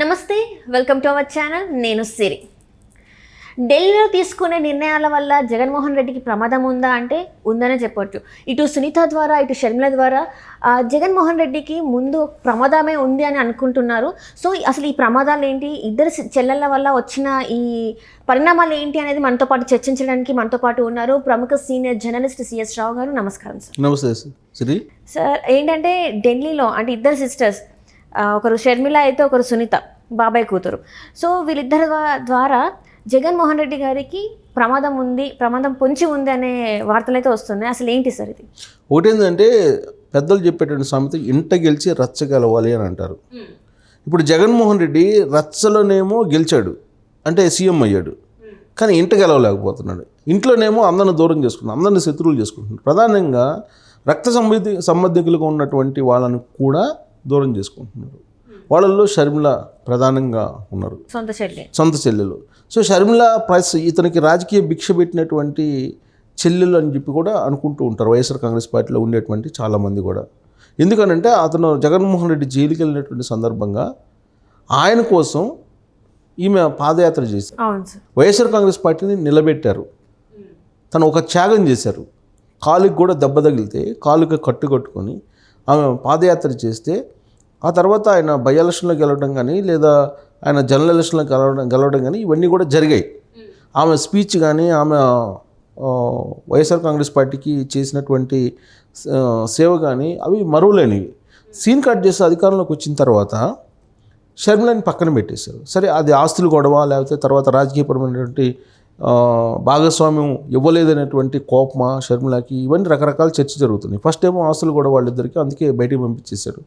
నమస్తే, welcome to our channel. నేను సిరి. ఢిల్లీలో తీసుకునే నిర్ణయాల వల్ల జగన్మోహన్ రెడ్డికి ప్రమాదం ఉందా అంటే ఉందనే చెప్పొచ్చు. ఇటు సునీత ద్వారా ఇటు షర్మిల ద్వారా జగన్మోహన్ రెడ్డికి ముందు ప్రమాదమే ఉంది అని అనుకుంటున్నారు. సో అసలు ఈ ప్రమాదాలు ఏంటి, ఇద్దరు చెల్లెళ్ళ వల్ల వచ్చిన ఈ పరిణామాలు ఏంటి అనేది మనతో పాటు చర్చించడానికి మనతో పాటు ఉన్నారు ప్రముఖ సీనియర్ జర్నలిస్ట్ సిఎస్ రావు గారు. నమస్కారం సార్. నమస్తే సిరి. సార్, ఏంటంటే ఢిల్లీలో అంటే ఇద్దరు సిస్టర్స్, ఒకరు షర్మిల అయితే ఒకరు సునీత, బాబాయ్ కూతురు. సో వీళ్ళిద్దరి ద్వారా జగన్మోహన్ రెడ్డి గారికి ప్రమాదం పొంచి ఉంది అనే వార్తలు అయితే వస్తున్నాయి. అసలు ఏంటి సార్ ఇది? ఒకటేంటంటే పెద్దలు చెప్పేటువంటి సామెత ఇంట గెలిచి రచ్చ గెలవాలి అని అంటారు. ఇప్పుడు జగన్మోహన్ రెడ్డి రచ్చలోనేమో గెలిచాడు, అంటే సీఎం అయ్యాడు, కానీ ఇంట గెలవలేకపోతున్నాడు. ఇంట్లోనేమో అందరిని దూరం చేసుకుంటున్నాడు, అందరిని శత్రువులు చేసుకుంటున్నాడు. ప్రధానంగా రక్త సంబంధికులుగా ఉన్నటువంటి వాళ్ళని కూడా దూరం చేసుకుంటున్నారు. వాళ్ళల్లో షర్మిల ప్రధానంగా ఉన్నారు, సొంత చెల్లెలు. సో షర్మిల ప్లస్ ఇతనికి రాజకీయ భిక్ష పెట్టినటువంటి చెల్లెలు అని చెప్పి కూడా అనుకుంటూ ఉంటారు వైఎస్ఆర్ కాంగ్రెస్ పార్టీలో ఉండేటువంటి చాలామంది కూడా. ఎందుకనంటే అతను జగన్మోహన్ రెడ్డి జైలుకి వెళ్ళినటువంటి సందర్భంగా ఆయన కోసం ఈమె పాదయాత్ర చేశారు, వైఎస్ఆర్ కాంగ్రెస్ పార్టీని నిలబెట్టారు. తను ఒక త్యాగం చేశారు. కాలుకి కూడా దెబ్బ తగిలితే కాలుకి కట్టుకొని ఆమె పాదయాత్ర చేస్తే ఆ తర్వాత ఆయన బై ఎలక్షన్లో గెలవడం కానీ లేదా ఆయన జనరల్ ఎలక్షన్లో గెలవడం కానీ ఇవన్నీ కూడా జరిగాయి. ఆమె స్పీచ్ కానీ ఆమె వైఎస్ఆర్ కాంగ్రెస్ పార్టీకి చేసినటువంటి సేవ కానీ అవి మరువలేనివి. సీన్ కట్ చేసి అధికారంలోకి వచ్చిన తర్వాత షర్మిలని పక్కన పెట్టేశారు. సరే, అది ఆస్తులు గొడవ లేకపోతే తర్వాత రాజకీయపరమైనటువంటి భాగస్వామ్యం ఇవ్వలేదనేటువంటి కోపమా షర్మిలకి, ఇవన్నీ రకరకాల చర్చ జరుగుతున్నాయి. ఫస్ట్ ఏమో ఆస్తులు గొడవ వాళ్ళిద్దరికి, అందుకే బయటికి పంపించేశాడు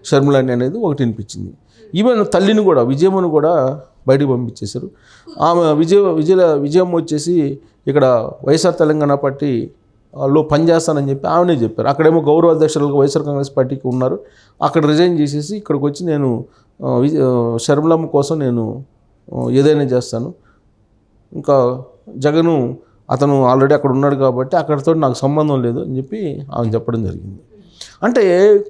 షర్మిలని అనేది ఒకటి వినిపించింది. ఈవెన్ తల్లిని కూడా, విజయమ్మను కూడా బయటికి పంపించేశారు. ఆమె విజయమ్మ వచ్చేసి ఇక్కడ వైఎస్ఆర్ తెలంగాణ పార్టీలో పనిచేస్తానని చెప్పి ఆమెనే చెప్పారు. అక్కడేమో గౌరవ అధ్యక్షులుగా వైఎస్ఆర్ కాంగ్రెస్ పార్టీకి ఉన్నారు, అక్కడ రిజైన్ చేసేసి ఇక్కడికి వచ్చి నేను షర్మిలమ్మ కోసం నేను ఏదైనా చేస్తాను, ఇంకా జగను అతను ఆల్రెడీ అక్కడ ఉన్నాడు కాబట్టి అక్కడితో నాకు సంబంధం లేదు అని చెప్పి ఆమె చెప్పడం జరిగింది. అంటే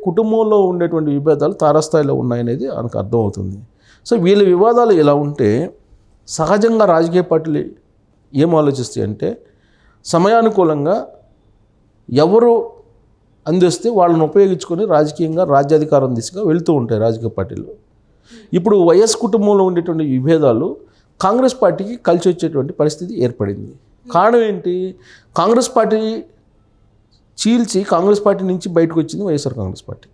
కుటుంబంలో ఉండేటువంటి విభేదాలు తారాస్థాయిలో ఉన్నాయనేది మనకు అర్థమవుతుంది. సో వీళ్ళ వివాదాలు ఇలా ఉంటే సహజంగా రాజకీయ పార్టీలు ఏం ఆలోచిస్తాయి అంటే సమయానుకూలంగా ఎవరు అందిస్తే వాళ్ళని ఉపయోగించుకొని రాజకీయంగా రాజ్యాధికారం దిశగా వెళుతూ ఉంటాయి రాజకీయ పార్టీలు. ఇప్పుడు వైఎస్ కుటుంబంలో ఉండేటువంటి విభేదాలు కాంగ్రెస్ పార్టీకి కలిసి వచ్చేటువంటి పరిస్థితి ఏర్పడింది. కారణం ఏంటి? కాంగ్రెస్ పార్టీ చీల్చి కాంగ్రెస్ పార్టీ నుంచి బయటకు వచ్చింది YSR Congress party.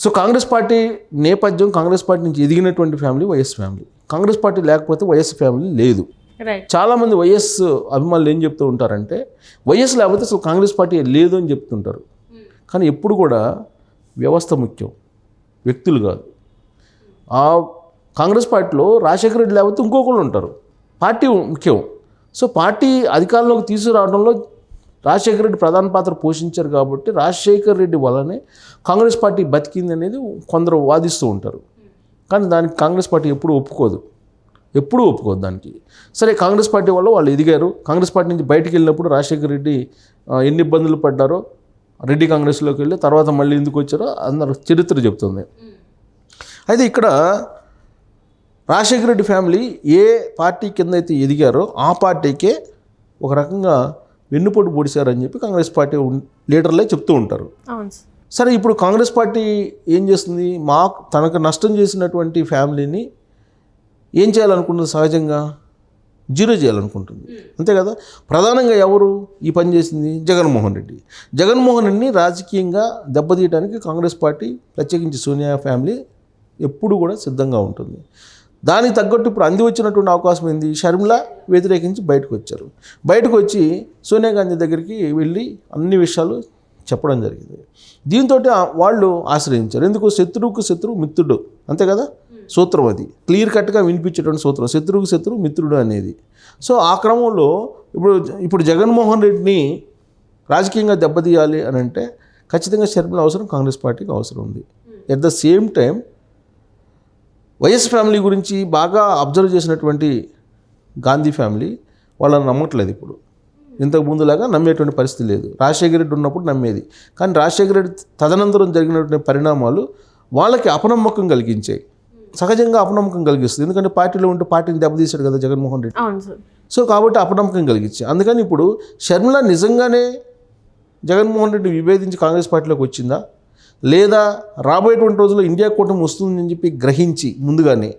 So Congress party నేపథ్యం, కాంగ్రెస్ పార్టీ నుంచి ఎదిగినటువంటి family YS family. Congress party లేకపోతే వైఎస్ ఫ్యామిలీ లేదు. చాలామంది వైఎస్ అభిమానులు ఏం చెప్తూ ఉంటారంటే వైఎస్ లేకపోతే అసలు కాంగ్రెస్ పార్టీ లేదు అని చెప్తుంటారు. కానీ ఎప్పుడు కూడా వ్యవస్థ ముఖ్యం, వ్యక్తులు కాదు. ఆ కాంగ్రెస్ పార్టీలో రాజశేఖర రెడ్డి లేకపోతే ఇంకొకళ్ళు ఉంటారు. పార్టీ ముఖ్యం. సో పార్టీ అధికారంలోకి తీసుకురావడంలో రాజశేఖర రెడ్డి ప్రధాన పాత్ర పోషించారు కాబట్టి రాజశేఖర రెడ్డి వల్లనే కాంగ్రెస్ పార్టీ బతికింది అనేది కొందరు వాదిస్తూ ఉంటారు. కానీ దానికి కాంగ్రెస్ పార్టీ ఎప్పుడూ ఒప్పుకోదు దానికి. సరే, కాంగ్రెస్ పార్టీ వల్ల వాళ్ళు ఎదిగారు. కాంగ్రెస్ పార్టీ నుంచి బయటికి వెళ్ళినప్పుడు రాజశేఖర రెడ్డి ఎన్ని ఇబ్బందులు పడ్డారో, రెడ్డి కాంగ్రెస్లోకి వెళ్ళి తర్వాత మళ్ళీ ఎందుకు వచ్చారో అందరూ చరిత్ర చెప్తుంది. అయితే ఇక్కడ రాజశేఖర రెడ్డి ఫ్యామిలీ ఏ పార్టీ కింద అయితే ఎదిగారో ఆ పార్టీకే ఒక రకంగా వెన్నుపోటు పొడిచారని చెప్పి కాంగ్రెస్ పార్టీ లీడర్లే చెప్తూ ఉంటారు. సరే, ఇప్పుడు కాంగ్రెస్ పార్టీ ఏం చేస్తుంది? తనకు నష్టం చేసినటువంటి ఫ్యామిలీని ఏం చేయాలనుకుంటుంది? సహజంగా జీరో చేయాలనుకుంటుంది, అంతే కదా. ప్రధానంగా ఎవరు ఈ పని చేసింది? జగన్మోహన్ రెడ్డిని రాజకీయంగా దెబ్బతీయడానికి కాంగ్రెస్ పార్టీ, ప్రత్యేకించి సోనియా ఫ్యామిలీ ఎప్పుడు కూడా సిద్ధంగా ఉంటుంది. దానికి తగ్గట్టు ఇప్పుడు అంది వచ్చినటువంటి అవకాశం ఏంది? షర్మిల వ్యతిరేకించి బయటకు వచ్చి సోనియా గాంధీ దగ్గరికి వెళ్ళి అన్ని విషయాలు చెప్పడం జరిగింది. దీంతో వాళ్ళు ఆశ్రయించారు. ఎందుకు? శత్రువుకు శత్రువు మిత్రుడు, అంతే కదా సూత్రం. అది క్లియర్ కట్గా వినిపించేటువంటి సూత్రం, శత్రువుకు శత్రువు మిత్రుడు అనేది. సో ఆ క్రమంలో ఇప్పుడు జగన్మోహన్ రెడ్డిని రాజకీయంగా దెబ్బతీయాలి అని అంటే ఖచ్చితంగా షర్మిల అవసరం, కాంగ్రెస్ పార్టీకి అవసరం ఉంది. At the same time YS family గురించి బాగా అబ్జర్వ్ చేసినటువంటి గాంధీ ఫ్యామిలీ వాళ్ళని నమ్మట్లేదు. ఇప్పుడు ఇంతకు ముందులాగా నమ్మేటువంటి పరిస్థితి లేదు. రాజశేఖర రెడ్డి ఉన్నప్పుడు నమ్మేది, కానీ రాజశేఖర రెడ్డి తదనంతరం జరిగినటువంటి పరిణామాలు వాళ్ళకి అపనమ్మకం కలిగించాయి. సహజంగా అపనమ్మకం కలిగిస్తుంది. ఎందుకంటే పార్టీలో ఉంటే పార్టీని దెబ్బతీశాడు కదా జగన్మోహన్ రెడ్డి. అవును సార్. సో కాబట్టి అపనమ్మకం కలిగించి అందుకని ఇప్పుడు షర్మిల నిజంగానే జగన్మోహన్ రెడ్డి విభేదించి కాంగ్రెస్ పార్టీలోకి వచ్చిందా, లేదా రాబోయేటువంటి రోజుల్లో ఇండియా కూటమి వస్తుందని చెప్పి గ్రహించి ముందుగానే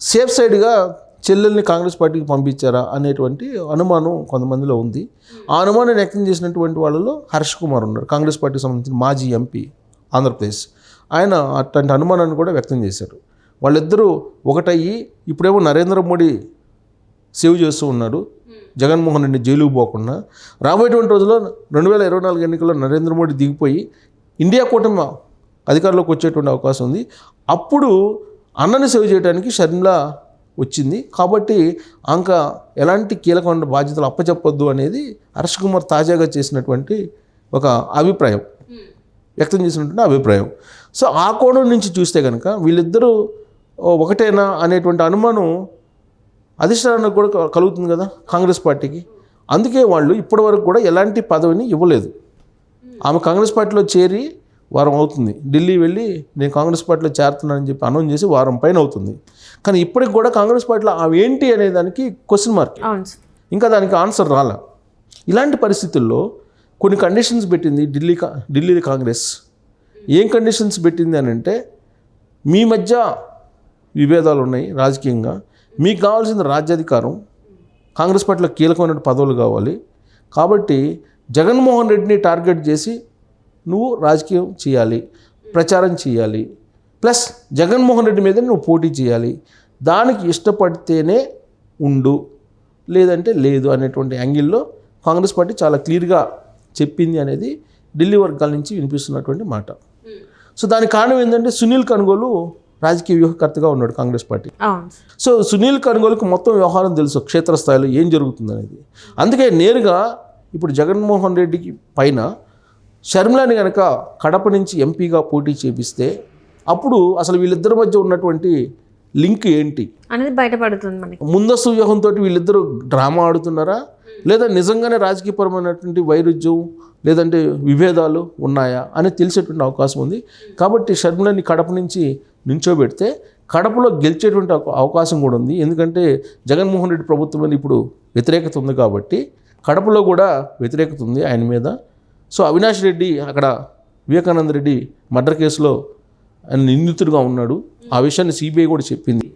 సేఫ్ సైడ్గా చెల్లెల్ని కాంగ్రెస్ పార్టీకి పంపించారా అనేటువంటి అనుమానం కొంతమందిలో ఉంది. ఆ అనుమానాన్ని వ్యక్తం చేసినటువంటి వాళ్ళలో హర్ష్ కుమార్ ఉన్నారు, కాంగ్రెస్ పార్టీకి సంబంధించిన మాజీ ఎంపీ ఆంధ్రప్రదేశ్. ఆయన అట్లాంటి అనుమానాన్ని కూడా వ్యక్తం చేశారు. వాళ్ళిద్దరూ ఒకటయ్యి ఇప్పుడేమో నరేంద్ర మోడీ సేవ్ చేస్తూ ఉన్నాడు జగన్మోహన్ రెడ్డి జైలుకు పోకుండా. రాబోయేటువంటి రోజుల్లో 2024 ఎన్నికల్లో నరేంద్ర మోడీ దిగిపోయి ఇండియా కూటమి అధికారంలోకి వచ్చేటువంటి అవకాశం ఉంది. అప్పుడు అన్నని సేవ్ చేయడానికి షర్మిల వచ్చింది కాబట్టి ఆంక ఎలాంటి కీలకమైన బాధ్యతలు అప్పచెప్పొద్దు అనేది హర్ష్ కుమార్ తాజాగా చేసినటువంటి ఒక అభిప్రాయం, వ్యక్తం చేసినటువంటి అభిప్రాయం. సో ఆ కోణం నుంచి చూస్తే కనుక వీళ్ళిద్దరూ ఒకటేనా అనేటువంటి అనుమానం అధిష్టానానికి కూడా కలుగుతుంది కదా కాంగ్రెస్ పార్టీకి. అందుకే వాళ్ళు ఇప్పటివరకు కూడా ఎలాంటి పదవిని ఇవ్వలేదు. ఆమె కాంగ్రెస్ పార్టీలో చేరి వారం అవుతుంది, ఢిల్లీ వెళ్ళి నేను కాంగ్రెస్ పార్టీలో చేరుతున్నానని చెప్పి అనౌన్స్ చేసి వారం పైన అవుతుంది. కానీ ఇప్పటికి కూడా కాంగ్రెస్ పార్టీలో ఆమె ఏంటి అనే దానికి క్వశ్చన్ మార్క్, ఇంకా దానికి ఆన్సర్ రాలే. ఇలాంటి పరిస్థితుల్లో కొన్ని కండిషన్స్ పెట్టింది ఢిల్లీ కాంగ్రెస్. ఏం కండిషన్స్ పెట్టింది అని అంటే, మీ మధ్య విభేదాలు ఉన్నాయి రాజకీయంగా, మీకు కావాల్సిన రాజ్యాధికారం, కాంగ్రెస్ పార్టీలో కీలకమైన పదవులు కావాలి. కాబట్టి జగన్మోహన్ రెడ్డిని టార్గెట్ చేసి నువ్వు రాజకీయం చేయాలి, ప్రచారం చేయాలి, ప్లస్ జగన్మోహన్ రెడ్డి మీద నువ్వు పోటీ చేయాలి. దానికి ఇష్టపడితేనే ఉండు, లేదంటే లేదు అనేటువంటి యాంగిల్లో కాంగ్రెస్ పార్టీ చాలా క్లియర్గా చెప్పింది అనేది ఢిల్లీ వర్గాల నుంచి వినిపిస్తున్నటువంటి మాట. సో దానికి కారణం ఏంటంటే సునీల్ కనుగోలు రాజకీయ వ్యూహకర్తగా ఉన్నాడు కాంగ్రెస్ పార్టీ. సో సునీల్ కనుగోలుకు మొత్తం వ్యవహారం తెలుసు, క్షేత్రస్థాయిలో ఏం జరుగుతుంది అనేది. అందుకే నేరుగా ఇప్పుడు జగన్మోహన్ రెడ్డికి పైన షర్మిలని కనుక కడప నుంచి ఎంపీగా పోటీ చేపిస్తే అప్పుడు అసలు వీళ్ళిద్దరి మధ్య ఉన్నటువంటి లింక్ ఏంటి అనేది బయటపడుతుంది మనకి. ముందస్తు వ్యూహంతో వీళ్ళిద్దరూ డ్రామా ఆడుతున్నారా, లేదా నిజంగానే రాజకీయపరమైనటువంటి వైరుధ్యం లేదంటే విభేదాలు ఉన్నాయా అని తెలిసేటువంటి అవకాశం ఉంది. కాబట్టి షర్మిలని కడప నుంచి నించోబెడితే కడపలో గెలిచేటువంటి అవకాశం కూడా ఉంది. ఎందుకంటే జగన్మోహన్ రెడ్డి ప్రభుత్వం మీద ఇప్పుడు వ్యతిరేకత ఉంది కాబట్టి కడపలో కూడా వ్యతిరేకత ఉంది ఆయన మీద. సో అవినాష్ రెడ్డి అక్కడ వివేకానంద రెడ్డి మర్డర్ కేసులో ఆయన నిందితుడిగా ఉన్నాడు. ఆ విషయాన్ని సిబిఐ కూడా చెప్పింది,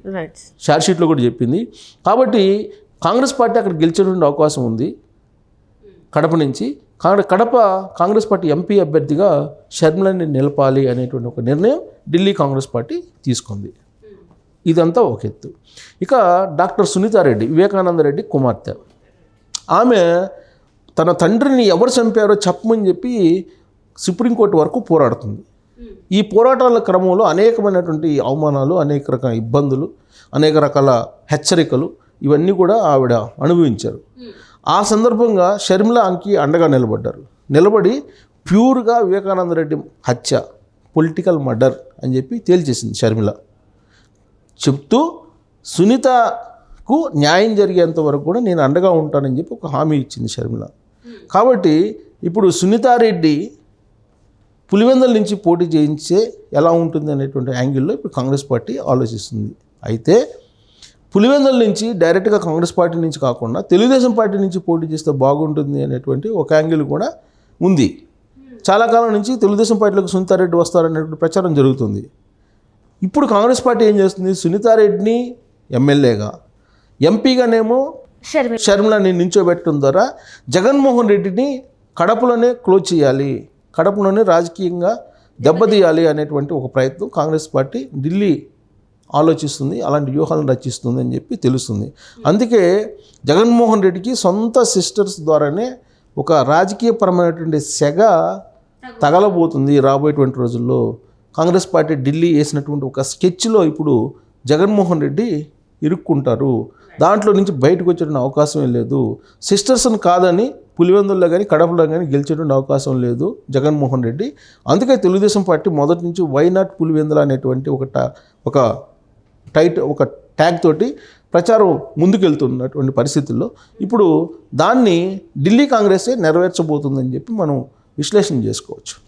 ఛార్జ్షీట్లో కూడా చెప్పింది. కాబట్టి కాంగ్రెస్ పార్టీ అక్కడ గెలిచేటువంటి అవకాశం ఉంది కడప నుంచి. కడప కాంగ్రెస్ పార్టీ ఎంపీ అభ్యర్థిగా షర్మిలని నిలపాలి అనేటువంటి ఒక నిర్ణయం ఢిల్లీ కాంగ్రెస్ పార్టీ తీసుకుంది. ఇదంతా ఒక ఎత్తు. ఇక డాక్టర్ సునీతారెడ్డి, వివేకానంద రెడ్డి కుమార్తె, ఆమె తన తండ్రిని ఎవరు చంపారో చెప్పమని చెప్పి సుప్రీంకోర్టు వరకు పోరాడుతుంది. ఈ పోరాటాల క్రమంలో అనేకమైనటువంటి అవమానాలు, అనేక రకాల ఇబ్బందులు, అనేక రకాల హెచ్చరికలు ఇవన్నీ కూడా ఆవిడ అనుభవించారు. ఆ సందర్భంగా షర్మిల అంకి అండగా నిలబడి ప్యూర్గా వివేకానంద రెడ్డి హత్య పొలిటికల్ మర్డర్ అని చెప్పి తేల్చేసింది షర్మిల. చెప్తూ సునీతకు న్యాయం జరిగేంత వరకు కూడా నేను అండగా ఉంటానని చెప్పి ఒక హామీ ఇచ్చింది షర్మిల. కాబట్టి ఇప్పుడు సునీతారెడ్డి పులివెందుల నుంచి పోటీ చేయించే ఎలా ఉంటుంది అనేటువంటి యాంగిల్లో ఇప్పుడు కాంగ్రెస్ పార్టీ ఆలోచిస్తుంది. అయితే పులివెందుల నుంచి డైరెక్ట్గా కాంగ్రెస్ పార్టీ నుంచి కాకుండా తెలుగుదేశం పార్టీ నుంచి పోటీ చేస్తే బాగుంటుంది అనేటువంటి ఒక యాంగిల్ కూడా ఉంది. చాలా కాలం నుంచి తెలుగుదేశం పార్టీలోకి సునీతారెడ్డి వస్తారనేటువంటి ప్రచారం జరుగుతుంది. ఇప్పుడు కాంగ్రెస్ పార్టీ ఏం చేస్తుంది, సునీతారెడ్డిని ఎమ్మెల్యేగా, ఎంపీగానేమో షర్మిలని నించోబెట్టడం ద్వారా జగన్మోహన్ రెడ్డిని కడపలోనే క్లోజ్ చేయాలి, కడపలోనే రాజకీయంగా దెబ్బతీయాలి అనేటువంటి ఒక ప్రయత్నం కాంగ్రెస్ పార్టీ ఢిల్లీ ఆలోచిస్తుంది, అలాంటి వ్యూహాలను రచిస్తుంది అని చెప్పి తెలుస్తుంది. అందుకే జగన్మోహన్ రెడ్డికి సొంత సిస్టర్స్ ద్వారానే ఒక రాజకీయపరమైనటువంటి సెగ తగలబోతుంది రాబోయేటువంటి రోజుల్లో. కాంగ్రెస్ పార్టీ ఢిల్లీ వేసినటువంటి ఒక స్కెచ్లో ఇప్పుడు జగన్మోహన్ రెడ్డి ఇరుక్కుంటారు. దాంట్లో నుంచి బయటకు వచ్చేటువంటి అవకాశమే లేదు. సిస్టర్స్ని కాదని పులివెందుల్లో కానీ కడపలో కానీ గెలిచేటువంటి అవకాశం లేదు జగన్మోహన్ రెడ్డి. అందుకే తెలుగుదేశం పార్టీ మొదటి నుంచి వై నాట్ పులివెందుల అనేటువంటి ఒక ట్యాగ్ తోటి ప్రచారం ముందుకెళ్తున్నటువంటి పరిస్థితుల్లో ఇప్పుడు దాన్ని ఢిల్లీ కాంగ్రెసే నెరవేర్చబోతుందని చెప్పి మనం విశ్లేషణ చేసుకోవచ్చు.